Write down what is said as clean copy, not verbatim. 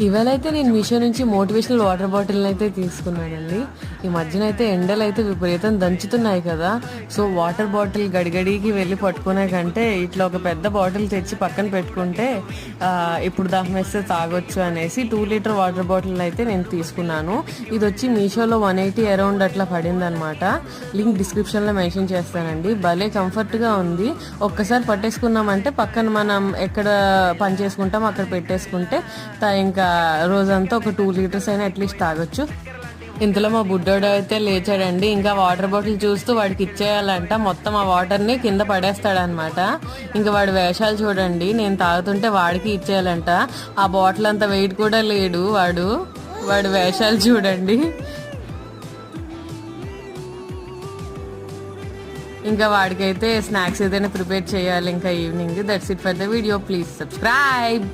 ఇవాళ అయితే నేను మీషో నుంచి మోటివేషనల్ వాటర్ బాటిల్ అయితే తీసుకున్నానండి. ఈ మధ్యన అయితే ఎండలు అయితే విపరీతం దంచుతున్నాయి కదా. సో వాటర్ బాటిల్ గడిగడికి వెళ్ళి పట్టుకునే కంటే ఇట్లా ఒక పెద్ద బాటిల్ తెచ్చి పక్కన పెట్టుకుంటే ఇప్పుడు దాహం వేస్తే తాగొచ్చు అనేసి 2 లీటర్ వాటర్ బాటిల్ అయితే నేను తీసుకున్నాను. ఇది వచ్చి మీషోలో 180 అరౌండ్ అట్లా పడింది అనమాట. లింక్ డిస్క్రిప్షన్లో మెన్షన్ చేస్తానండి. భలే కంఫర్ట్గా ఉంది. ఒక్కసారి పట్టేసుకున్నామంటే పక్కన మనం ఎక్కడ పని చేసుకుంటాం అక్కడ పెట్టేసుకుంటే ఇంకా రోజంతా ఒక 2 లీటర్స్ అయినా అట్లీస్ట్ తాగొచ్చు. ఇంతలో మా బుడ్డోడు అయితే లేచాడండి. ఇంకా వాటర్ బాటిల్ చూస్తూ వాడికి ఇచ్చేయాలంట. మొత్తం ఆ వాటర్ని కింద పడేస్తాడనమాట. ఇంకా వాడి వేషాలు చూడండి. నేను తాగుతుంటే వాడికి ఇచ్చేయాలంట. ఆ బాటిల్ అంత వెయిట్ కూడా లేడు వాడి వేషాలు చూడండి. ఇంకా వాడికైతే స్నాక్స్ ఏదైనా ప్రిపేర్ చేయాలి ఇంకా evening. That's it for the video. Please subscribe.